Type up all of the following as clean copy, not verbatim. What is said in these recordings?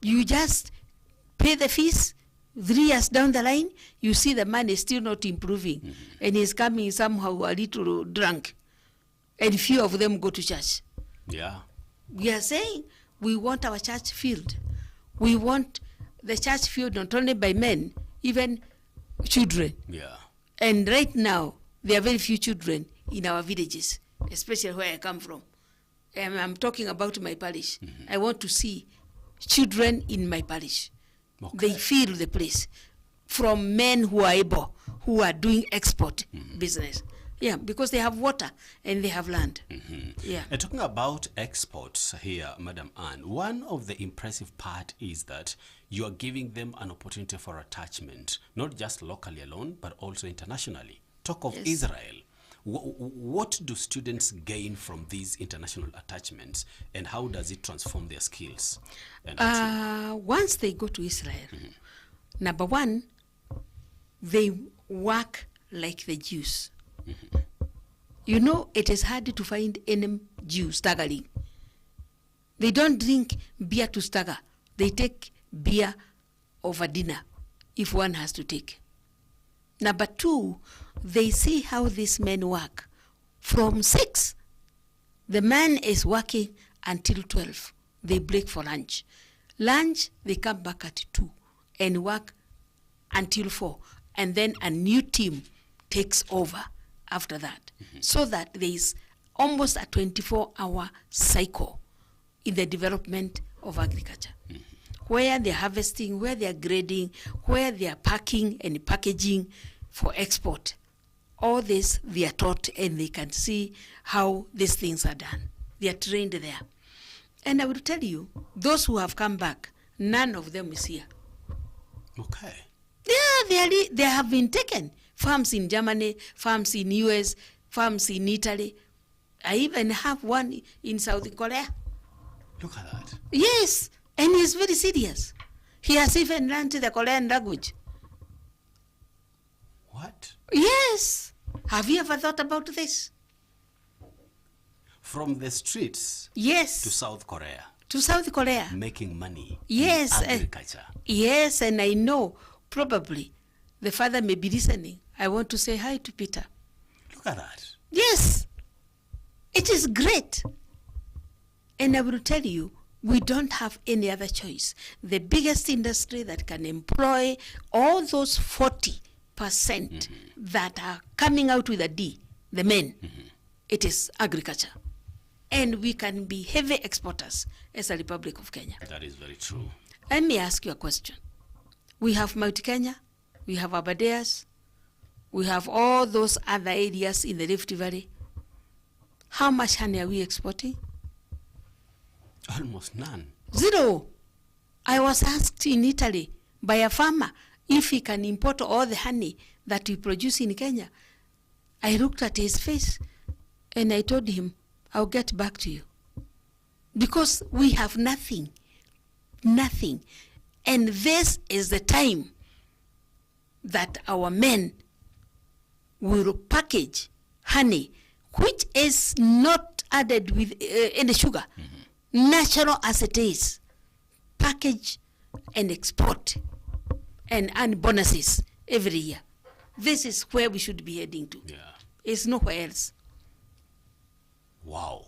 You just pay the fees. 3 years down the line, you see the man is still not improving, and he's coming somehow a little drunk, and few of them go to church. Yeah. We are saying we want our church filled. We want the church filled not only by men, even children. Yeah. And right now, there are very few children in our villages, especially where I come from. I'm talking about my parish. I want to see children in my parish. Okay. They fill the place from men who are able, who are doing export business. Yeah, because they have water and they have land. Yeah. And talking about exports here, Madam Anne, one of the impressive part is that you are giving them an opportunity for attachment, not just locally alone, but also internationally. Talk of Israel. What do students gain from these international attachments, and how does it transform their skills? Once they go to Israel, number one, they work like the Jews. You know, it is hard to find any Jew staggering. They don't drink beer to stagger. They take beer over dinner if one has to take. Number two, they see how these men work. From 6, the man is working until 12. They break for lunch. Lunch, they come back at 2 and work until 4. And then a new team takes over after that. So that there is almost a 24-hour cycle in the development of agriculture. Where they're harvesting, where they're grading, where they're packing and packaging for export. All this they are taught, and they can see how these things are done. They are trained there. And I will tell you, those who have come back, none of them is here. Okay. Yeah, they have been taken. Farms in Germany, farms in US, farms in Italy. I even have one in South Korea. Look at that. Yes, and he's very serious. He has even learned the Korean language. What? Yes. Have you ever thought about this? From the streets Yes. to South Korea. To South Korea. Making money. Yes. In agriculture. Yes, and I know probably the father may be listening. I want to say hi to Peter. Look at that. Yes. It is great. And I will tell you, we don't have any other choice. The biggest industry that can employ all those 40% that are coming out with a D, the men, it is agriculture. And we can be heavy exporters as a Republic of Kenya. That is very true. Let me ask you a question. We have Mount Kenya, we have Aberdares, we have all those other areas in the Rift Valley. How much honey are we exporting? Almost none. 0. I was asked in Italy by a farmer if he can import all the honey that we produce in Kenya. I looked at his face and I told him, I'll get back to you. Because we have nothing. Nothing. And this is the time that our men will package honey, which is not added with any sugar. Natural as it is. Package and export and earn bonuses every year. This is where we should be heading to. Yeah. It's nowhere else. Wow.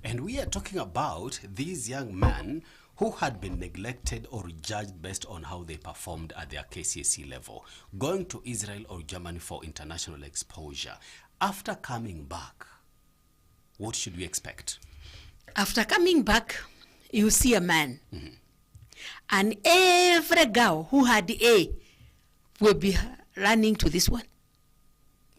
And we are talking about these young men who had been neglected or judged based on how they performed at their KCSE level, going to Israel or Germany for international exposure. After coming back, what should we expect? After coming back, you see a man. And every girl who had A will be running to this one.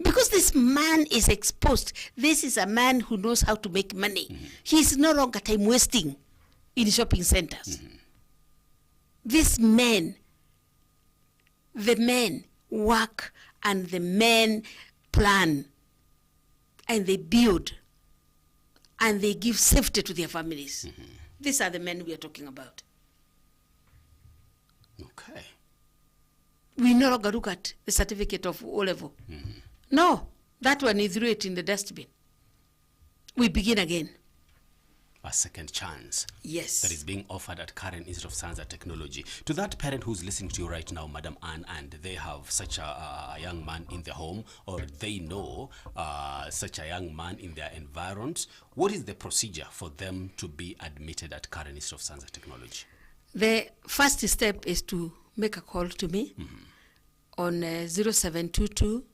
Because this man is exposed. This is a man who knows how to make money. He's no longer time wasting in shopping centers. These men, the men work and the men plan and they build and they give safety to their families. These are the men we are talking about. Okay. We no longer look at the certificate of O-level. No, that one, we threw it in the dustbin. We begin again. a second chance. Yes. That is being offered at Karen Institute of Science and Technology. To that parent who's listening to you right now, Madam Anne, and they have such a young man in the home, or they know such a young man in their environs, what is the procedure for them to be admitted at Karen Institute of Science and Technology? The first step is to make a call to me on 0722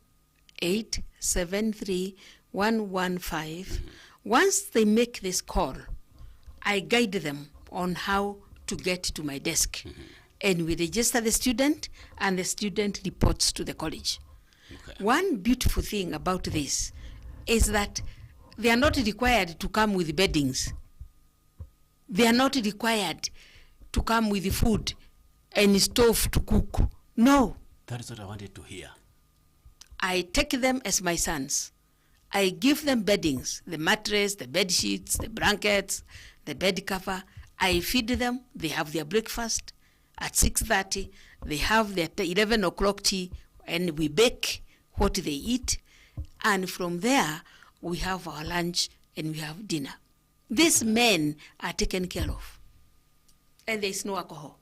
873 115. Once they make this call, I guide them on how to get to my desk. And we register the student, and the student reports to the college. Okay. One beautiful thing about this is that they are not required to come with beddings. They are not required to come with food and stove to cook. No. That is what I wanted to hear. I take them as my sons. I give them beddings, the mattress, the bed sheets, the blankets, the bed cover. I feed them. They have their breakfast at 6:30. They have their 11 o'clock tea, and we bake what they eat. And from there, we have our lunch and we have dinner. These men are taken care of. And there is no alcohol.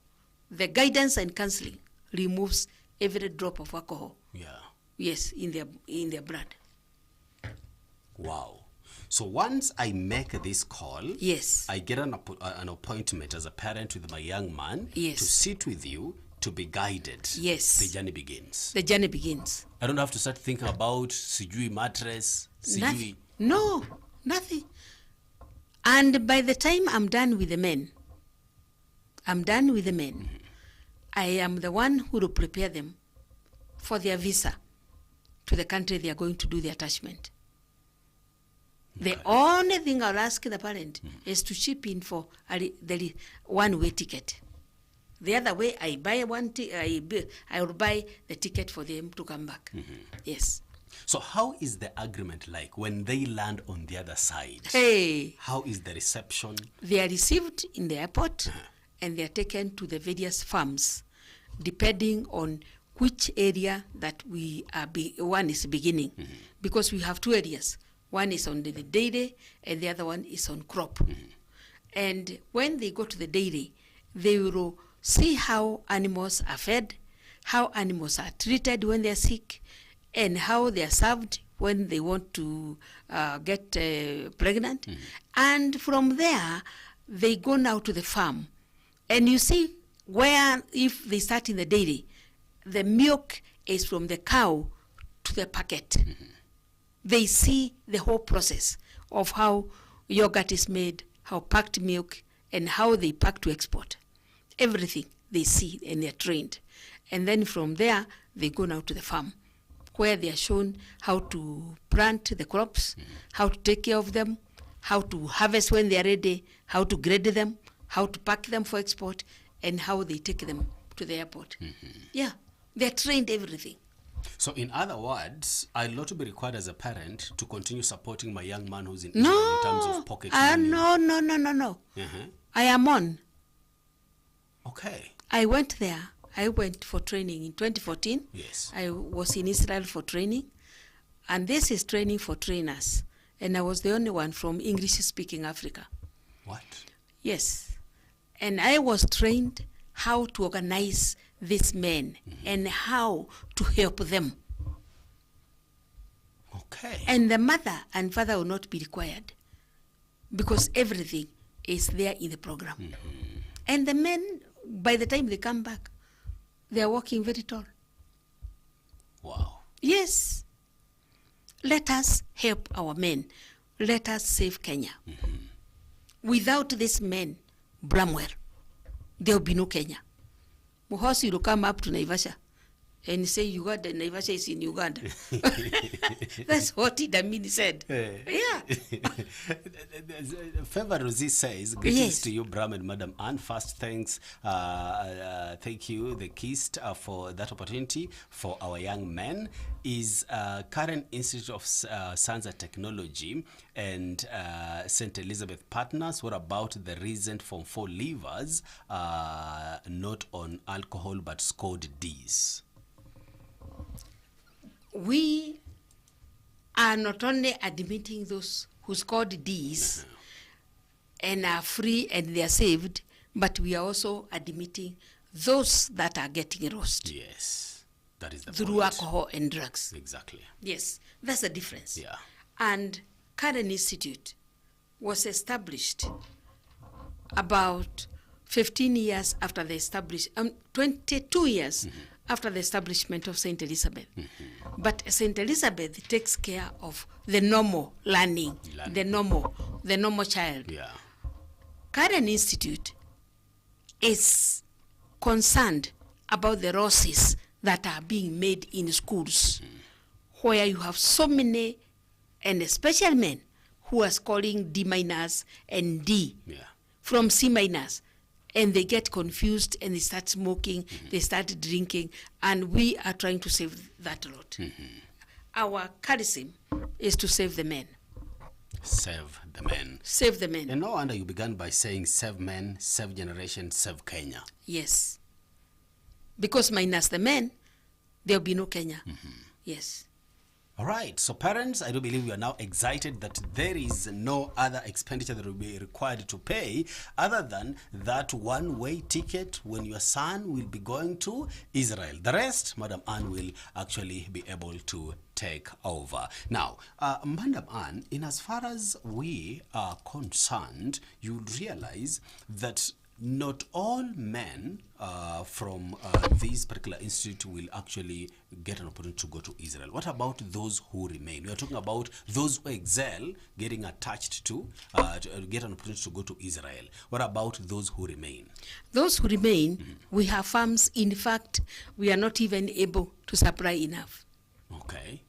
The guidance and counseling removes every drop of alcohol. Yeah. Yes, in their blood. Wow. So once I make this call, Yes. I get an appointment as a parent with my young man Yes. to sit with you to be guided. Yes. The journey begins. The journey begins. I don't have to start thinking about sijui mattress, Nothing. sijui. No, nothing. And by the time I'm done with the men, I am the one who will prepare them for their visa to the country they are going to do the attachment. The only thing I'll ask the parent is to chip in for the one-way ticket. The other way, I will buy the ticket for them to come back. Yes. So how is the agreement like when they land on the other side? Hey, How is the reception? they are received in the airport and they are taken to the various farms, depending on which area that we are one is beginning, because we have two areas. One is on the dairy and the other one is on crop. And when they go to the dairy, they will see how animals are fed, how animals are treated when they are sick, and how they are served when they want to get pregnant. And from there, they go now to the farm. And you see where, if they start in the dairy, the milk is from the cow to the packet. They see the whole process of how yogurt is made, how packed milk, and how they pack to export. Everything they see and they're trained. And then from there, they go now to the farm, where they are shown how to plant the crops, how to take care of them, how to harvest when they are ready, how to grade them, how to pack them for export, and how they take them to the airport. Yeah, they're trained everything. So in other words, I'll not be required as a parent to continue supporting my young man who's in Israel No, in terms of pocket money. no. I am on. Okay. I went there. I went for training in 2014. Yes. I was in Israel for training. And this is training for trainers. And I was the only one from English-speaking Africa. What? Yes. And I was trained how to organize these men and how to help them. Okay. And the mother and father will not be required because everything is there in the program. And the men, by the time they come back, they are walking very tall. Wow. Yes. Let us help our men. Let us save Kenya. Without these men, Bramwel, there will be no Kenya. Muhosi will come up to Naivasha and say, Uganda, Naivasha is in Uganda. That's what Idi Amin said. Yeah. Favor Rosie says, greetings Yes. to you, Bram and Madam Anne. First, thanks. Thank you, the K.I.S.T, for that opportunity for our young men. Is Karen Institute of Science and Technology and St. Elizabeth Partners. What about the recent Form 4 leavers not on alcohol but scored D's? We are not only admitting those who scored D's, and are free and they are saved, but we are also admitting those that are getting lost. Yes, that is the through point. alcohol and drugs. Exactly. Yes, that's the difference. Yeah. And K.I.S.T Institute was established about 15 years after the 22 years after the establishment of St. Elizabeth. But St. Elizabeth takes care of the normal learning. the normal child. Yeah. K.I.S.T Institute is concerned about the losses that are being made in schools, where you have so many, and especially men, who are scoring D- and D from C-, and they get confused and they start smoking, they start drinking, and we are trying to save that lot. Our charism is to save the men. Save the men. Save the men. And no wonder you began by saying save men, save generation, save Kenya. Yes. Because minus the men, there will be no Kenya. Yes. All right, so parents, I do believe you are now excited that there is no other expenditure that will be required to pay other than that one-way ticket when your son will be going to Israel. The rest, Madam Ann will actually be able to take over. Now, Madam Ann, in as far as we are concerned, you realize that not all men from this particular institute will actually get an opportunity to go to Israel. What about those who remain? We are talking about those who excel getting attached to get an opportunity to go to Israel. What about those who remain? Those who remain, we have farms. In fact, we are not even able to supply enough. Okay.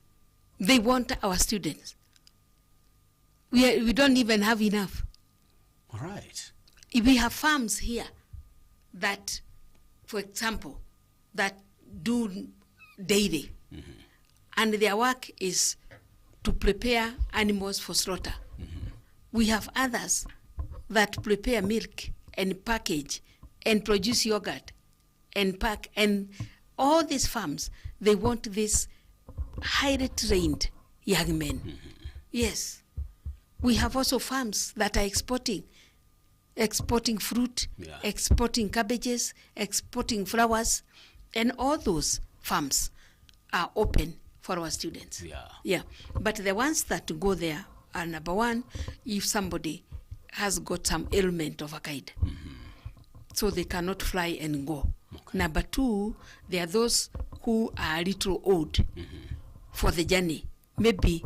They want our students. We don't even have enough. All right. We have farms here that, for example, that do dairy, and their work is to prepare animals for slaughter. We have others that prepare milk and package and produce yogurt and pack, and all these farms, they want these highly trained young men. Yes. We have also farms that are exporting fruit, exporting cabbages, exporting flowers, and all those farms are open for our students. Yeah. But the ones that go there are, number one, if somebody has got some ailment of a kind, so they cannot fly and go. Okay. Number two, there are those who are a little old for the journey. Maybe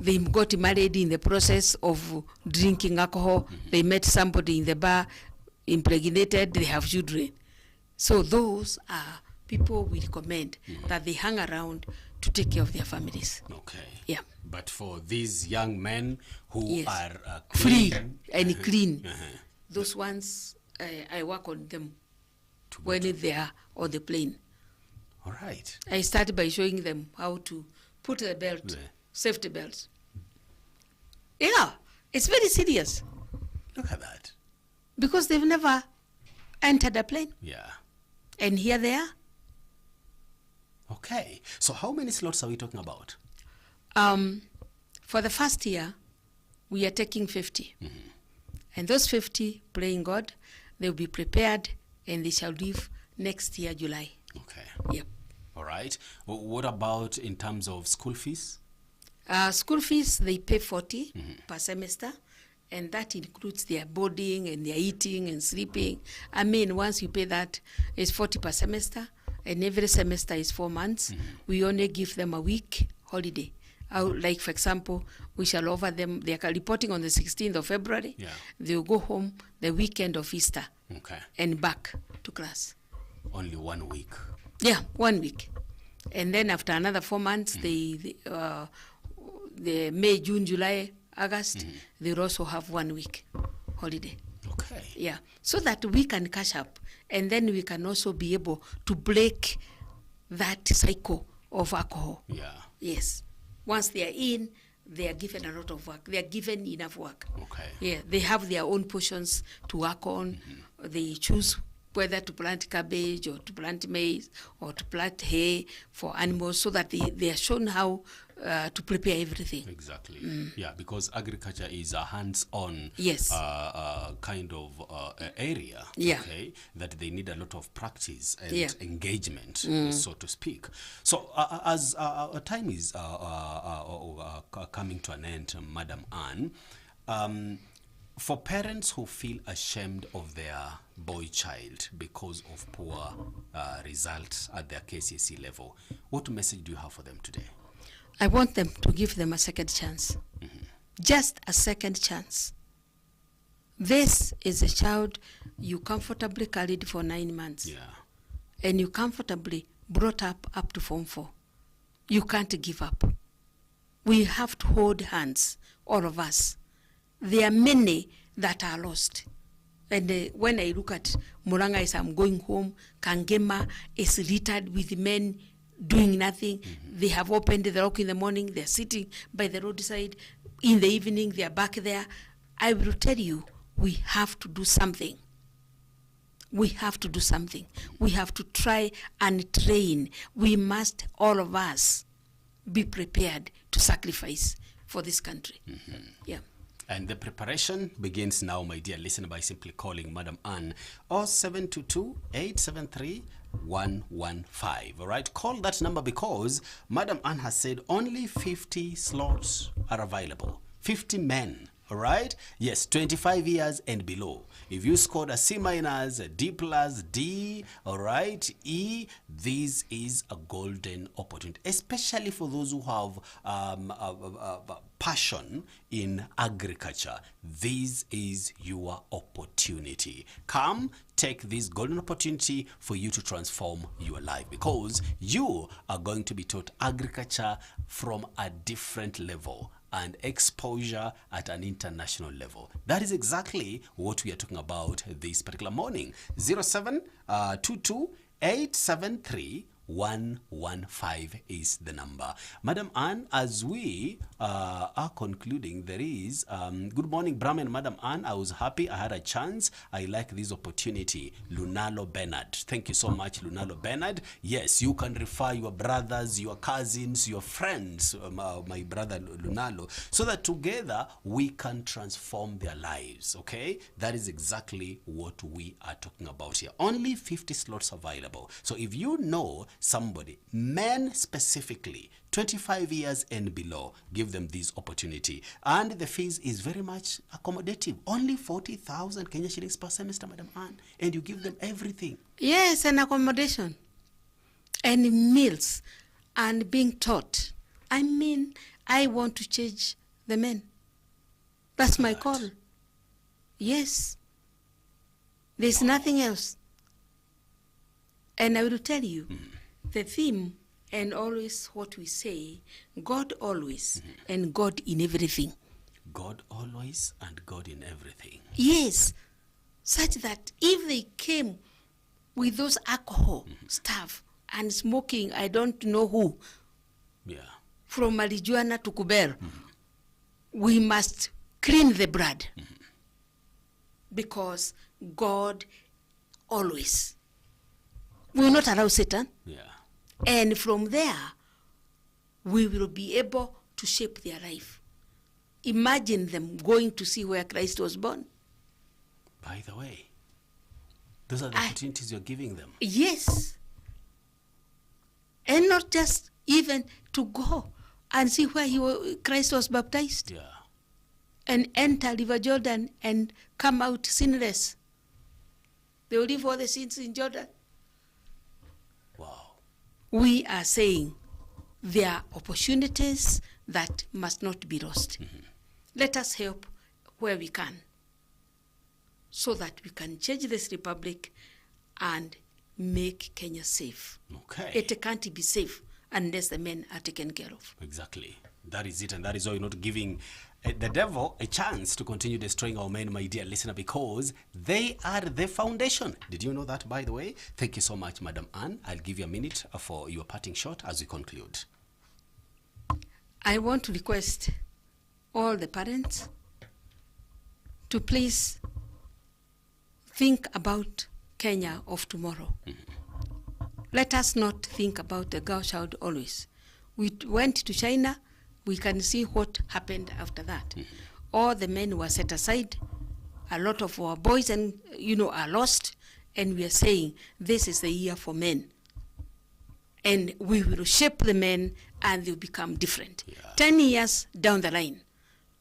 they got married in the process of drinking alcohol. They met somebody in the bar, impregnated, they have children. So those are people we recommend that they hang around to take care of their families. Okay. Yeah. But for these young men who are free and clean, those ones, I work on them when they are on the plane. All right. I start by showing them how to put the belt, safety belts. Yeah, it's very serious. Look at that. Because they've never entered a plane. Yeah. And here they are. Okay. So how many slots are we talking about? For the first year, we are taking 50. And those 50, praying God, they'll be prepared and they shall leave next year, July. Okay. Yep. All right. Well, what about in terms of school fees? School fees, they pay 40 per semester, and that includes their boarding and their eating and sleeping. I mean, once you pay that, it's 40 per semester, and every semester is 4 months. We only give them a week holiday. Like, for example, we shall offer them, they are reporting on the 16th of February. Yeah. They'll go home the weekend of Easter. Okay. And back to class. Only 1 week. Yeah, 1 week. And then after another 4 months, the May, June, July, August, they'll also have 1 week holiday. Okay. Yeah, so that we can catch up, and then we can also be able to break that cycle of alcohol. Yeah. Yes. Once they are in, they are given a lot of work. They are given enough work. Okay. Yeah, they have their own portions to work on. They choose whether to plant cabbage or to plant maize or to plant hay for animals, so that they are shown how to prepare everything. Exactly. Yeah, because agriculture is a hands-on Yes. kind of area, Yeah. okay, that they need a lot of practice and Yeah. engagement, so to speak. So as time is coming to an end, Madam Anne, for parents who feel ashamed of their boy child because of poor results at their KCSE level, what message do you have for them today? I want them to give them a second chance. Just a second chance. This is a child you comfortably carried for 9 months. Yeah. And you comfortably brought up to Form 4. You can't give up. We have to hold hands, all of us. There are many that are lost. And when I look at Muranga as I'm going home, Kangema is littered with men doing nothing. They have opened the lock in the morning, they're sitting by the roadside. In the evening, they're back there. I will tell you, we have to do something. We have to do something. We have to try and train. We must, all of us, be prepared to sacrifice for this country. Yeah. And the preparation begins now, my dear listener, by simply calling Madam Anne 0722-873-115. All right, call that number because Madam Anne has said only 50 slots are available. 50 men. All right? Yes, 25 years and below. If you scored a C minus, a D plus, D, all right, E, this is a golden opportunity, especially for those who have passion in agriculture. This is your opportunity. Come, take this golden opportunity for you to transform your life, because you are going to be taught agriculture from a different level and exposure at an international level. That is exactly what we are talking about this particular morning. 0722-873-115 is the number. Madam Anne, as we are concluding, there is, good morning, Bramwel, Madam Anne. I was happy I had a chance. I like this opportunity. Lunalo Bernard. Thank you so much, Lunalo Bernard. Yes, you can refer your brothers, your cousins, your friends, my brother Lunalo, so that together we can transform their lives, okay? That is exactly what we are talking about here. Only 50 slots available. So if you know somebody, men specifically, 25 years and below, give them this opportunity. And the fees is very much accommodative. Only 40,000 Kenya shillings per semester, Madam Anne. And you give them everything. Yes, and accommodation. And meals. And being taught. I mean, I want to change the men. That's my call. Yes. There's nothing else. And I will tell you, the theme and always what we say, God always and God in everything. God always and God in everything. Yes. Such that if they came with those alcohol stuff and smoking, I don't know who, from marijuana to Kuber, we must clean the blood. Because God always will not allow Satan. And from there, we will be able to shape their life. Imagine them going to see where Christ was born. By the way, those are the opportunities you're giving them. Yes. And not just even to go and see where Christ was baptized. And enter River Jordan and come out sinless. They will leave all the sins in Jordan. Wow. We are saying there are opportunities that must not be lost. Let us help where we can so that we can change this republic and make Kenya safe. Okay. It can't be safe unless the men are taken care of. Exactly. That is it, and that is why you're not giving the devil a chance to continue destroying our men, my dear listener, because they are the foundation. Did you know that, by the way? Thank you so much, Madam Anne. I'll give you a minute for your parting shot as we conclude. I want to request all the parents to please think about Kenya of tomorrow. Let us not think about the girl child always. We went to China, we can see what happened after that. All the men were set aside, a lot of our boys and are lost, and we are saying this is the year for men. And we will shape the men and they'll become different. 10 years down the line,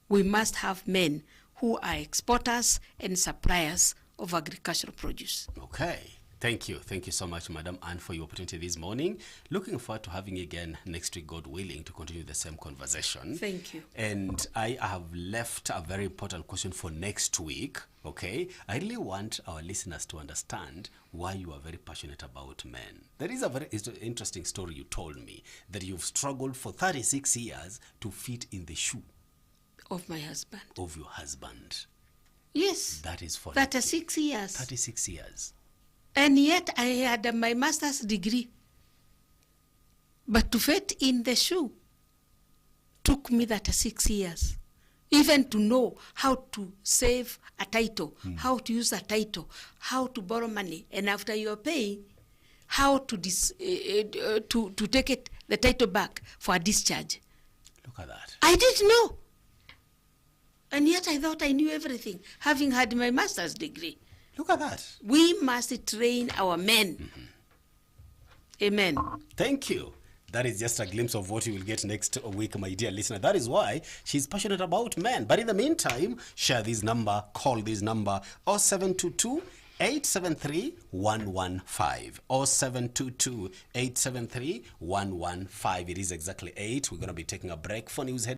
we must have men who are exporters and suppliers of agricultural produce. Okay. Thank you. Thank you so much, Madam Anne, for your opportunity this morning. Looking forward to having you again next week, God willing, to continue the same conversation. Thank you. And I have left a very important question for next week, okay? I really want our listeners to understand why you are very passionate about men. There is a very interesting story you told me, that you've struggled for 36 years to fit in the shoe. Of my husband. Of your husband. Yes. That is for 36 years. 36 years. And yet I had my master's degree. But to fit in the shoe took me 36 years. Even to know how to save a title, how to use a title, how to borrow money, and after you're paying, how to take the title back for a discharge. Look at that. I didn't know. And yet I thought I knew everything, having had my master's degree. Look at that. We must train our men. Amen. Thank you. That is just a glimpse of what you will get next week, my dear listener. That is why she's passionate about men. But in the meantime, share this number, call this number, 0722 873 115. 0722 873 115. It is exactly 8. We're going to be taking a break for news head.